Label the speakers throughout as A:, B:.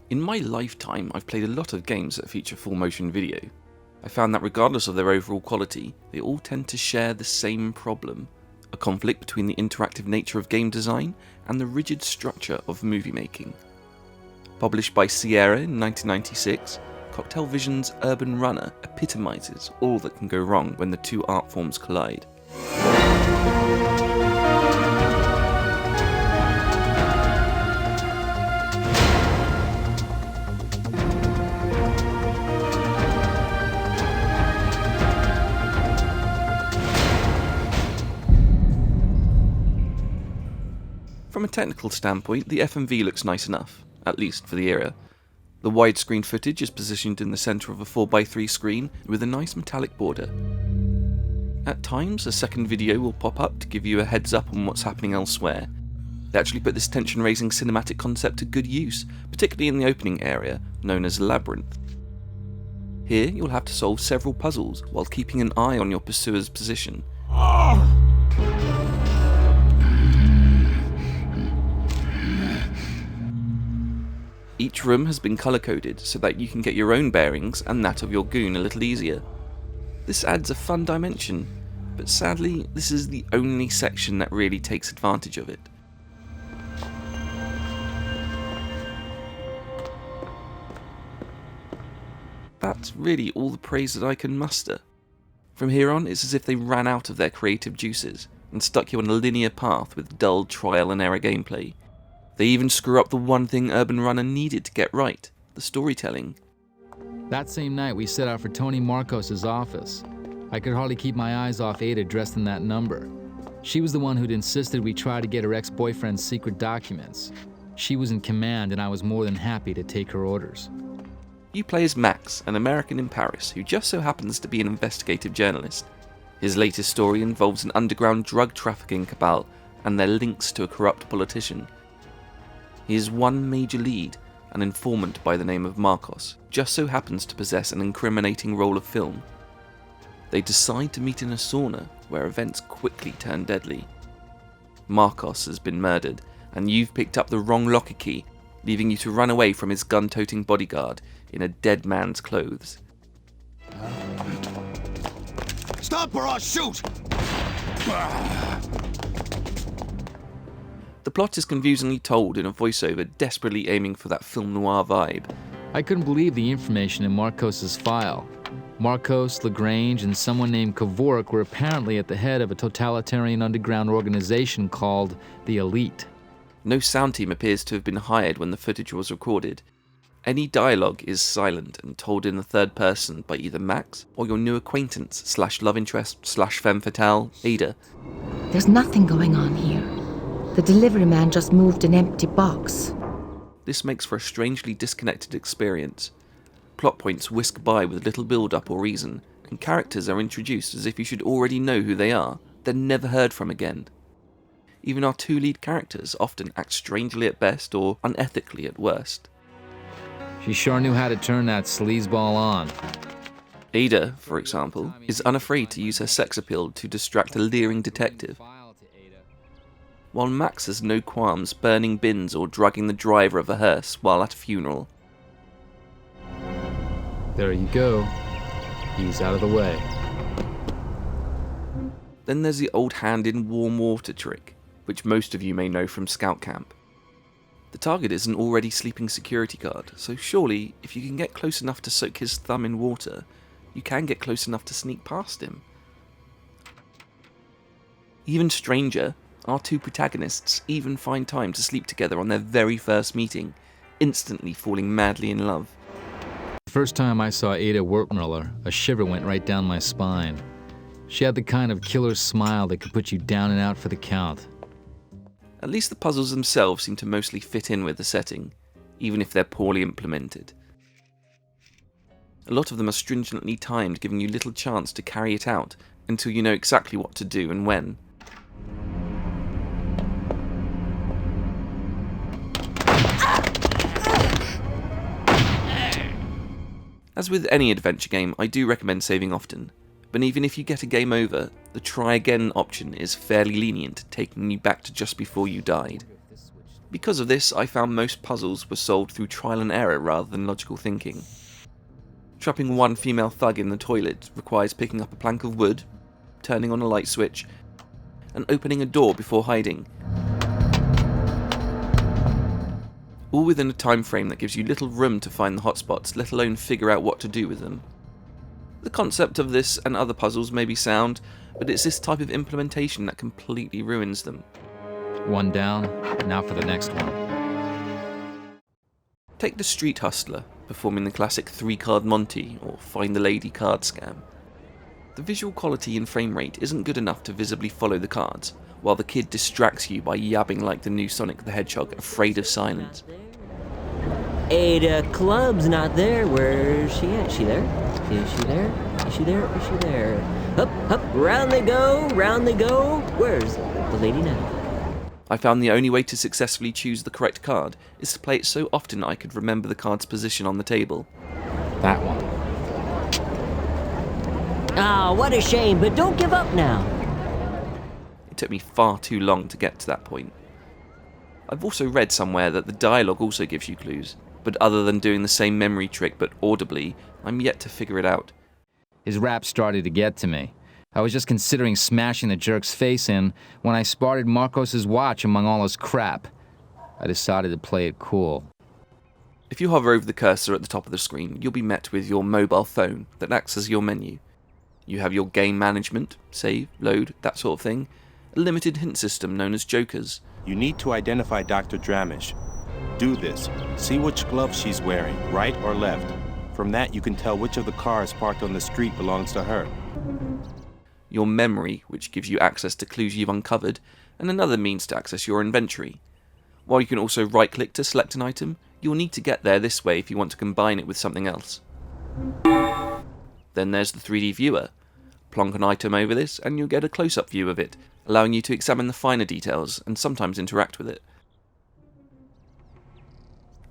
A: In my lifetime, I've played a lot of games that feature full motion video. I found that regardless of their overall quality, they all tend to share the same problem: a conflict between the interactive nature of game design and the rigid structure of movie making. Published by Sierra in 1996, Coktel Vision's Urban Runner epitomizes all that can go wrong when the two art forms collide. From a technical standpoint, the FMV looks nice enough, at least for the era. The widescreen footage is positioned in the centre of a 4x3 screen with a nice metallic border. At times, a second video will pop up to give you a heads up on what's happening elsewhere. They actually put this tension-raising cinematic concept to good use, particularly in the opening area, known as Labyrinth. Here, you'll have to solve several puzzles while keeping an eye on your pursuer's position. Each room has been colour-coded so that you can get your own bearings and that of your goon a little easier. This adds a fun dimension, but sadly this is the only section that really takes advantage of it. That's really all the praise that I can muster. From here on, it's as if they ran out of their creative juices and stuck you on a linear path with dull trial and error gameplay. They even screw up the one thing Urban Runner needed to get right: the storytelling.
B: That same night, we set out for Tony Marcos's office. I could hardly keep my eyes off Ada dressed in that number. She was the one who'd insisted we try to get her ex-boyfriend's secret documents. She was in command, and I was more than happy to take her orders.
A: You play as Max, an American in Paris who just so happens to be an investigative journalist. His latest story involves an underground drug trafficking cabal and their links to a corrupt politician. He is one major lead, an informant by the name of Marcos, just so happens to possess an incriminating roll of film. They decide to meet in a sauna, where events quickly turn deadly. Marcos has been murdered, and you've picked up the wrong locker key, leaving you to run away from his gun-toting bodyguard in a dead man's clothes.
C: Stop or I'll shoot!
A: The plot is confusingly told in a voiceover desperately aiming for that film noir vibe.
B: I couldn't believe the information in Marcos's file. Marcos, LaGrange, and someone named Kevork were apparently at the head of a totalitarian underground organization called the Elite.
A: No sound team appears to have been hired when the footage was recorded. Any dialogue is silent and told in the third person by either Max or your new acquaintance / love interest / femme fatale, Ada.
D: There's nothing going on here. The delivery man just moved an empty box.
A: This makes for a strangely disconnected experience. Plot points whisk by with little build-up or reason, and characters are introduced as if you should already know who they are, then never heard from again. Even our two lead characters often act strangely at best or unethically at worst.
B: She sure knew how to turn that sleazeball on.
A: Ada, for example, is unafraid to use her sex appeal to distract a leering detective, while Max has no qualms burning bins or drugging the driver of a hearse while at a funeral.
B: There you go. He's out of the way.
A: Then there's the old hand in warm water trick, which most of you may know from Scout Camp. The target is an already sleeping security guard, so surely, if you can get close enough to soak his thumb in water, you can get close enough to sneak past him. Even stranger, our two protagonists even find time to sleep together on their very first meeting, instantly falling madly in love.
B: The first time I saw Ada Wertmuller, a shiver went right down my spine. She had the kind of killer smile that could put you down and out for the count.
A: At least the puzzles themselves seem to mostly fit in with the setting, even if they're poorly implemented. A lot of them are stringently timed, giving you little chance to carry it out until you know exactly what to do and when. As with any adventure game, I do recommend saving often, but even if you get a game over, the try again option is fairly lenient, taking you back to just before you died. Because of this, I found most puzzles were solved through trial and error rather than logical thinking. Trapping one female thug in the toilet requires picking up a plank of wood, turning on a light switch, and opening a door before hiding. All within a time frame that gives you little room to find the hotspots, let alone figure out what to do with them. The concept of this and other puzzles may be sound, but it's this type of implementation that completely ruins them.
B: One down, now for the next one.
A: Take the Street Hustler, performing the classic 3-card Monty or Find the Lady card scam. The visual quality and frame rate isn't good enough to visibly follow the cards, while the kid distracts you by yabbing like the new Sonic the Hedgehog, afraid of silence.
E: Ada Club's not there. Where's she at? Is she there? Is she there? Is she there? Is she there? Up, up, round they go, round they go. Where's the lady now?
A: I found the only way to successfully choose the correct card is to play it so often I could remember the card's position on the table.
B: That one.
E: Ah, what a shame, but don't give up now.
A: It took me far too long to get to that point. I've also read somewhere that the dialogue also gives you clues, but other than doing the same memory trick but audibly, I'm yet to figure it out.
B: His rap started to get to me. I was just considering smashing the jerk's face in when I spotted Marcos's watch among all his crap. I decided to play it cool.
A: If you hover over the cursor at the top of the screen, you'll be met with your mobile phone that acts as your menu. You have your game management, save, load, that sort of thing, a limited hint system known as jokers.
F: You need to identify Dr. Dramish. Do this. See which glove she's wearing, right or left. From that, you can tell which of the cars parked on the street belongs to her.
A: Your memory, which gives you access to clues you've uncovered, and another means to access your inventory. While you can also right-click to select an item, you'll need to get there this way if you want to combine it with something else. Then there's the 3D viewer. Plonk an item over this and you'll get a close-up view of it, allowing you to examine the finer details and sometimes interact with it.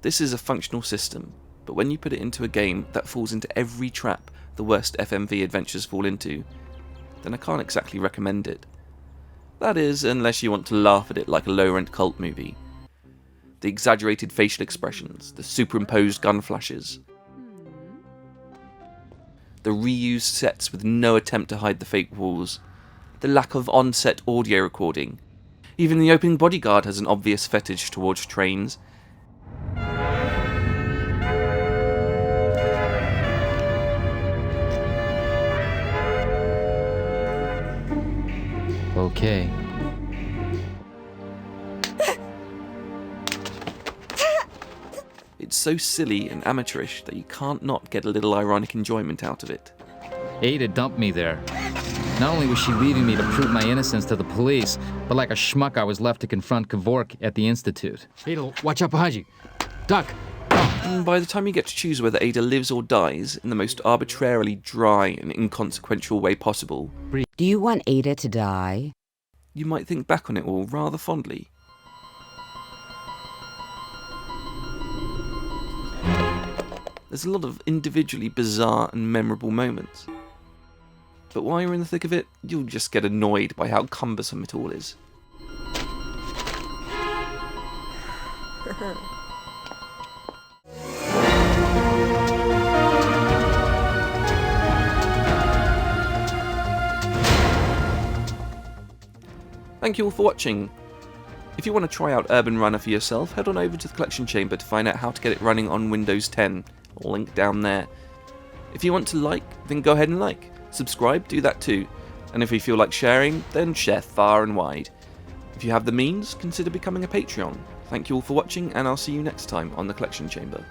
A: This is a functional system, but when you put it into a game that falls into every trap the worst FMV adventures fall into, then I can't exactly recommend it. That is, unless you want to laugh at it like a low-rent cult movie. The exaggerated facial expressions, the superimposed gun flashes, the reused sets with no attempt to hide the fake walls, the lack of on-set audio recording. Even the opening bodyguard has an obvious fetish towards trains.
B: Okay.
A: It's so silly and amateurish that you can't not get a little ironic enjoyment out of it.
B: Ada dumped me there. Not only was she leaving me to prove my innocence to the police, but like a schmuck I was left to confront Kevork at the Institute.
G: Ada, watch out behind you. Duck.
A: And by the time you get to choose whether Ada lives or dies in the most arbitrarily dry and inconsequential way possible,
H: Do you want Ada to die?
A: you might think back on it all rather fondly. There's a lot of individually bizarre and memorable moments. But while you're in the thick of it, you'll just get annoyed by how cumbersome it all is. Thank you all for watching. If you want to try out Urban Runner for yourself, head on over to the Collection Chamber to find out how to get it running on Windows 10. Link down there. If you want to like, then go ahead and like. Subscribe, do that too. And if you feel like sharing, then share far and wide. If you have the means, consider becoming a Patreon. Thank you all for watching, and I'll see you next time on the Collection Chamber.